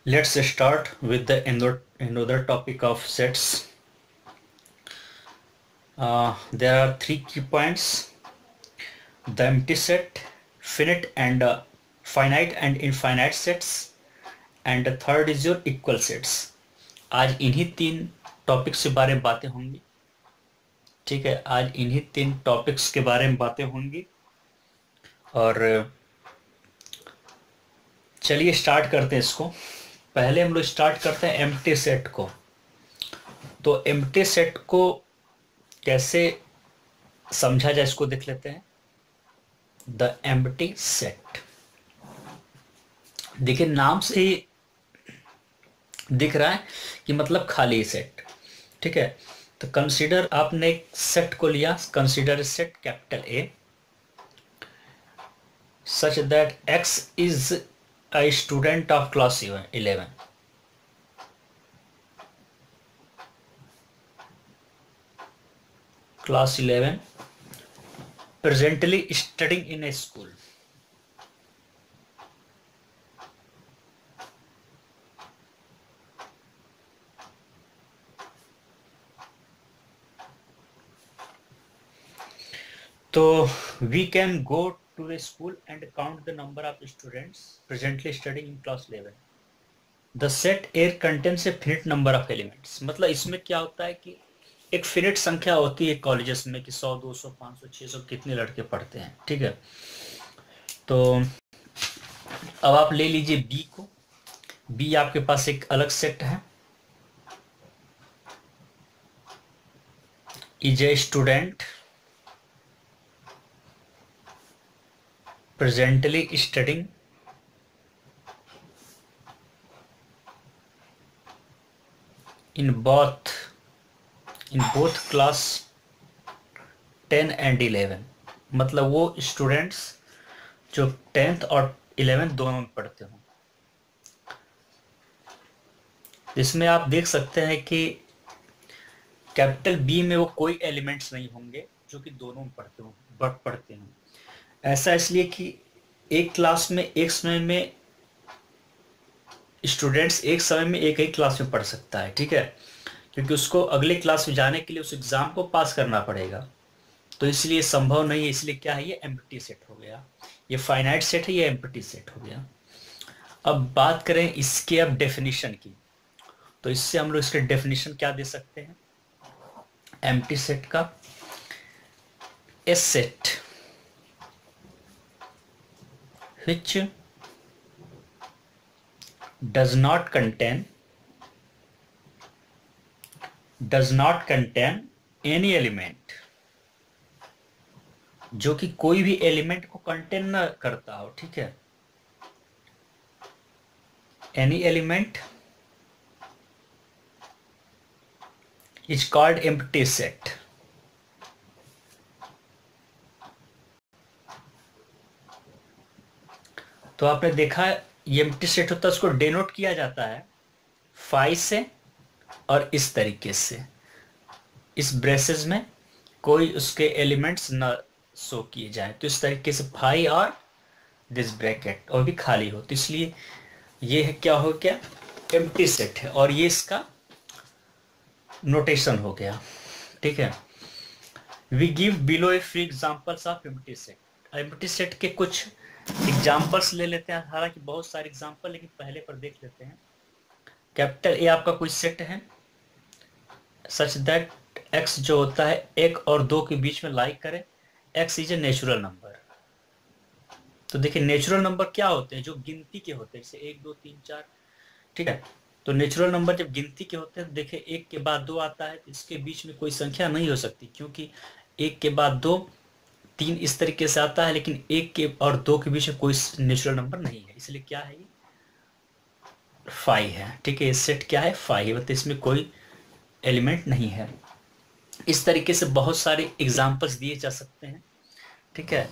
Let's start with the another topic of sets. There are three key points: the empty set, finite and infinite sets, and the third is your equal sets. आज इन्हीं तीन topics के बारे में बातें होंगी। ठीक है, आज इन्हीं तीन टॉपिक्स के बारे में बातें होंगी और चलिए स्टार्ट करते हैं इसको। पहले हम लोग स्टार्ट करते हैं एम्प्टी सेट को। तो एम्प्टी सेट को कैसे समझा जाए इसको देख लेते हैं। द एम्प्टी सेट, देखिए नाम से ही दिख रहा है कि मतलब खाली सेट। ठीक है, तो कंसीडर आपने एक सेट को लिया, consider set capital A such that x is a student of class 11। Class 11 presently studying in a school। तो we can go to a school and count the number of students presently studying in class 11। The set A contains a finite number of elements। मतलब इसमें क्या होता है कि एक finite संख्या होती है कॉलेजेस में कि 100, 200, 500, 600 कितने लड़के पढ़ते हैं। ठीक है, तो अब आप ले लीजिए बी को। बी आपके पास एक अलग सेट है, is a student presently studying in both class 10 and 11। मतलब वो स्टूडेंट्स जो 10th और 11th दोनों में पढ़ते हों। इसमें आप देख सकते हैं कि कैपिटल बी में वो कोई एलिमेंट्स नहीं होंगे जो कि दोनों में पढ़ते हों। ऐसा इसलिए कि एक क्लास में एक समय में स्टूडेंट्स एक समय में एक ही क्लास में पढ़ सकता है। ठीक है, क्योंकि उसको अगले क्लास में जाने के लिए उस एग्जाम को पास करना पड़ेगा, तो इसलिए संभव नहीं है। इसलिए क्या है, ये एम्प्टी सेट हो गया। ये फाइनाइट सेट है, ये एम्प्टी सेट हो गया। अब बात करें इसके अब डेफिनेशन की, तो इससे हम लोग इसके डेफिनेशन क्या दे सकते हैं एम्प्टी सेट का। ए set which does not contain any element, जो कि कोई भी एलिमेंट को कंटेन न करता हो। ठीक है, any element is called empty set. तो आपने देखा ये एम्प्टी सेट होता है, उसको डेनोट किया जाता है फाई से और इस तरीके से, इस ब्रेसेस में कोई उसके एलिमेंट्स न शो किए जाए, तो इस तरीके से फाई और दिस ब्रैकेट और भी खाली हो, तो इसलिए ये है क्या हो गया, एम्प्टी सेट है। और ये इसका नोटेशन हो गया। ठीक है, we give below a free examples of empty set. Empty set के कुछ एग्जाम्पल्स ले लेते हैं, हालांकि बहुत सारे एग्जाम्पल, लेकिन पहले पर देख लेते हैं। कैपिटल ए आपका कोई सेट है सच दैट एक्स जो होता है 1 और 2 के बीच में लाइक करे, x is a natural number. तो देखिए नेचुरल नंबर क्या होते हैं, जो गिनती के होते हैं, जैसे 1, 2, 3, 4। ठीक है, तो नेचुरल नंबर जब गिनती के होते हैं, देखिए 1 के बाद 2 आता है, तो इसके बीच में कोई संख्या नहीं हो सकती, क्योंकि 1 के बाद 2, 3 इस तरीके से आता है, लेकिन 1 के और 2 के बीच में कोई नेचुरल नंबर नहीं है, इसलिए क्या है, ये फाई है। ठीक है, ये सेट क्या है, फाई है, मतलब इसमें कोई एलिमेंट नहीं है। इस तरीके से बहुत सारे एग्जाम्पल्स दिए जा सकते हैं। ठीक है,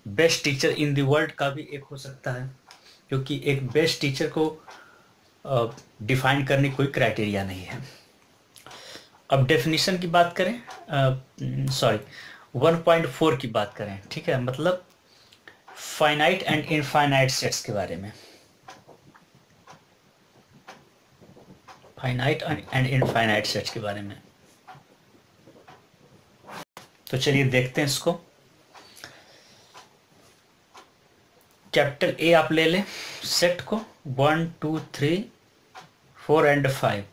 best teacher in the world का भी एक हो सकता है, क्योंकि एक बेस्ट टीचर को डिफाइन करने कोई क्राइटेरिया नहीं है। अब डेफिनेशन की बात करें, 1.4 की बात करें। ठीक है, मतलब फाइनाइट एंड इनफाइनाइट सेट्स के बारे में। फाइनाइट एंड इनफाइनाइट सेट्स के बारे में। तो चलिए देखते हैं इसको। कैपिटल ए आप ले लें सेट को 1 2 3 4 एंड 5,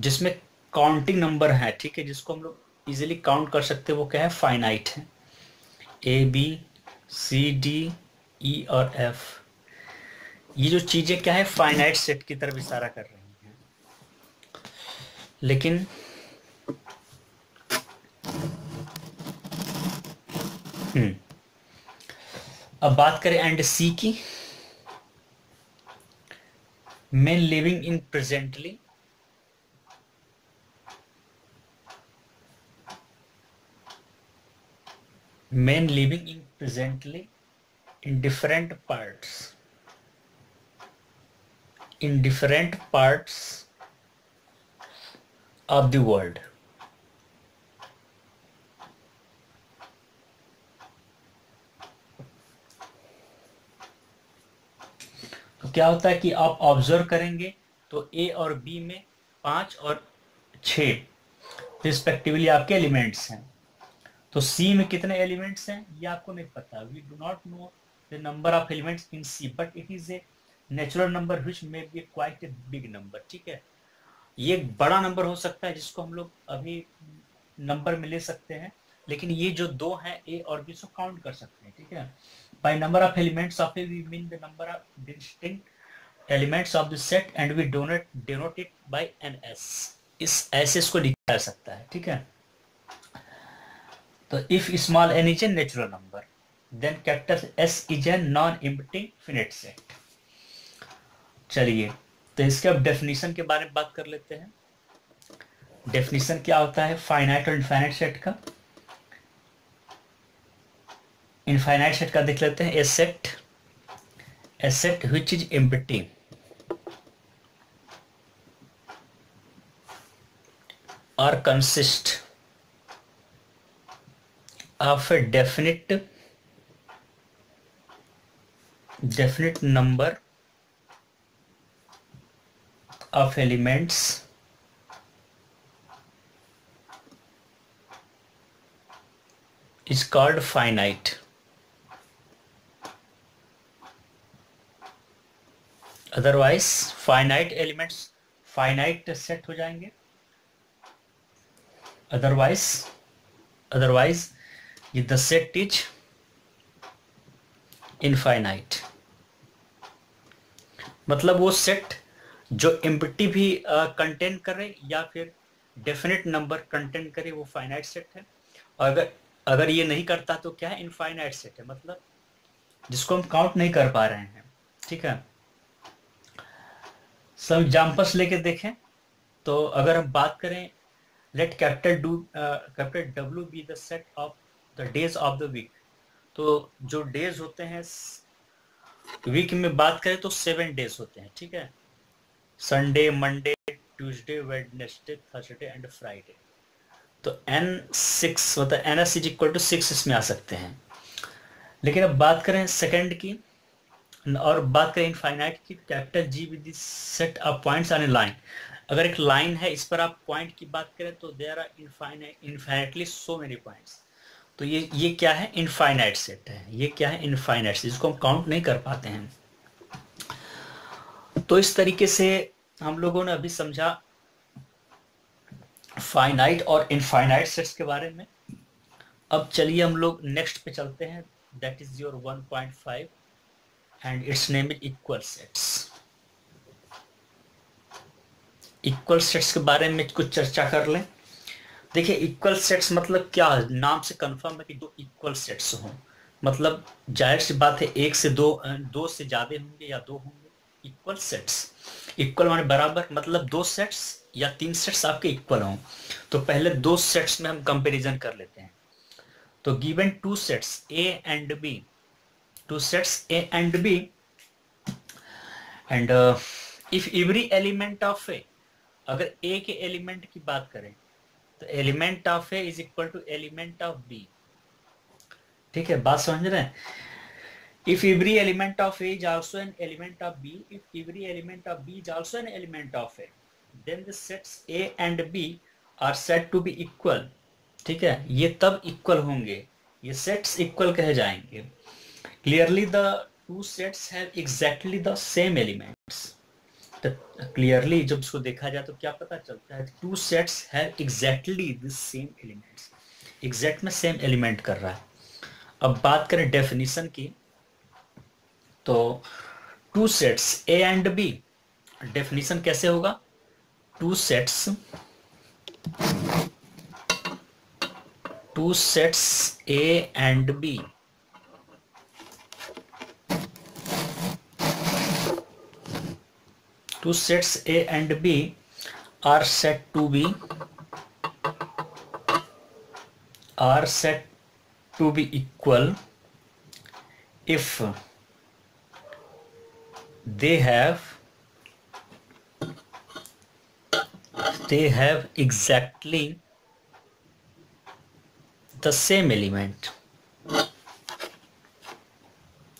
जिसमें काउंटिंग नंबर है, ठीक है, जिसको हम लोग इजीली काउंट कर सकते हैं, वो क्या है, फाइनाइट है। A B C D E और एफ, ये जो चीजें क्या है, फाइनाइट सेट की तरफ इशारा कर रही हैं। लेकिन अब बात करें एंड सी की, men living in presently, men living in presently in different parts of the world। तो क्या होता है कि आप ऑब्जर्व करेंगे तो ए और बी में 5 और 6 रिस्पेक्टिवली आपके एलिमेंट्स हैं। तो सी में कितने एलिमेंट्स हैं ये आपको नहीं पता। We do not know the number of elements in C, but it is a natural number which may be quite a big number. ठीक है, ये एक बड़ा नंबर हो सकता है जिसको हम लोग अभी नंबर में ले सकते हैं, लेकिन ये जो दो हैं ए और बी को काउंट कर सकते हैं। ठीक है, by number of elements of A we mean the number of distinct elements of the set and we denote it by n S. इस ऐसे इसको लिखा जा सकता है। ठीक है, तो if small n is a natural number then capital S is a non empty finite set. चलिए तो इसके अब डेफिनेशन के बारे में बात कर लेते हैं। डेफिनेशन क्या होता है फाइनाइट और इनफाइनाइट सेट का। इनफाइनाइट सेट का देख लेते हैं। ए सेट व्हिच इज एम्प्टी और consist of a definite number of elements is called finite। Otherwise finite elements finite set हो जाएंगे, otherwise the set is infinite। मतलब वो सेट जो एम्प्टी भी कंटेन करे या फिर डेफिनेट नंबर कंटेन करे वो फाइनाइट सेट है। और अगर ये नहीं करता तो क्या है, इनफाइनाइट सेट है, मतलब जिसको हम काउंट नहीं कर पा रहे हैं। ठीक है, सब एग्जांपल्स लेके देखें तो अगर हम बात करें let capital W be the set of the days of the week. तो जो डेज होते हैं वीक में बात करें तो 7 डेज होते हैं। ठीक है, Sunday Monday Tuesday Wednesday Thursday and Friday. तो N6 मतलब NS इज इक्वल टू 6 इसमें आ सकते हैं। लेकिन अब बात करें सेकंड की और बात करें इनफाइनाइट की, capital G with this set of points on A line. अगर एक लाइन है इस पर आप पॉइंट की बात करें तो there are infinitely so many points. तो ये क्या है, इनफाइनाइट सेट है। ये क्या है, इनफाइनाइट सेट, जिसको हम काउंट नहीं कर पाते हैं। तो इस तरीके से हम लोगों ने अभी समझा फाइनाइट और इनफाइनाइट सेट्स के बारे में। अब चलिए हम लोग नेक्स्ट पे चलते हैं, that is your 1.5 and it's name is equal sets. Equal sets के बारे में कुछ चर्चा कर लें। देखिए इक्वल सेट्स मतलब क्या है, नाम से कंफर्म है कि दो इक्वल सेट्स हों। मतलब जाहिर सी बात है एक से दो से ज्यादा होंगे या दो होंगे इक्वल सेट्स। इक्वल माने बराबर, मतलब 2 सेट्स या 3 सेट्स आपके इक्वल हों। तो पहले 2 सेट्स में हम कंपैरिजन कर लेते हैं। तो given 2 sets A and B, 2 sets A and B and if every element of A, अगर A के एलिमेंट की बात करें तो element of A is equal to element of B। ठीक है, बात समझ रहे हैं। If every element of A is also an element of B, if every element of B is also an element of A, then the sets A and B are said to be equal. ठीक है, ये तब equal होंगे, ये sets equal कहे जाएंगे। Clearly the two sets have exactly the same elements. Clearly जब इसको देखा जाए तो क्या पता चलता है, two sets have exactly the same elements. Exact में सेम एलिमेंट कर रहा है। अब बात करें डेफिनेशन की, तो two sets A and B, definition कैसे होगा, two sets A and B two sets A and B are said to be equal if they have exactly the same element।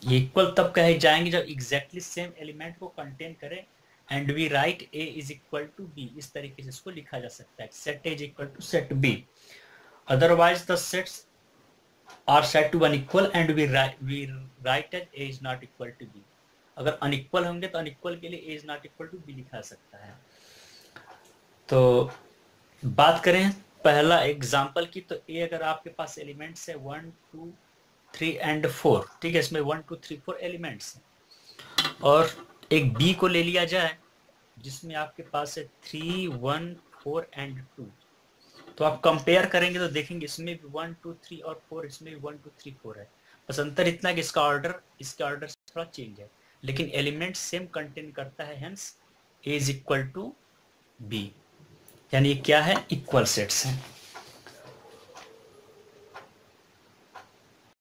ये इक्वल तब कहे जाएंगे जब एग्जैक्टली सेम एलिमेंट को contain करें। And we write A is equal to B, इस तरीके से इसको लिखा जा सकता है, set A is equal to set B. Otherwise the sets are said to unequal and we write as A is not equal to B. अगर unequal होंगे तो अनइक्वल के लिए A is not equal to B लिखा सकता है। तो बात करें पहला एग्जाम्पल की, तो ए अगर आपके पास एलिमेंट्स है 1 2 3 एंड 4, ठीक है, इसमें 1 2 3 4 एलिमेंट्स हैं। और एक बी को ले लिया जाए जिसमें आपके पास है 3 1 4 एंड 2, तो आप कंपेयर करेंगे तो देखेंगे इसमें भी 1 2 3 और 4, इसमें भी 1 2 3 4 है। बस अंतर इतना कि इसके ऑर्डर थोड़ा चेंज है, लेकिन एलिमेंट सेम कंटेन करता है, hence A is equal to B, यानी ये क्या है, इक्वल सेट्स हैं।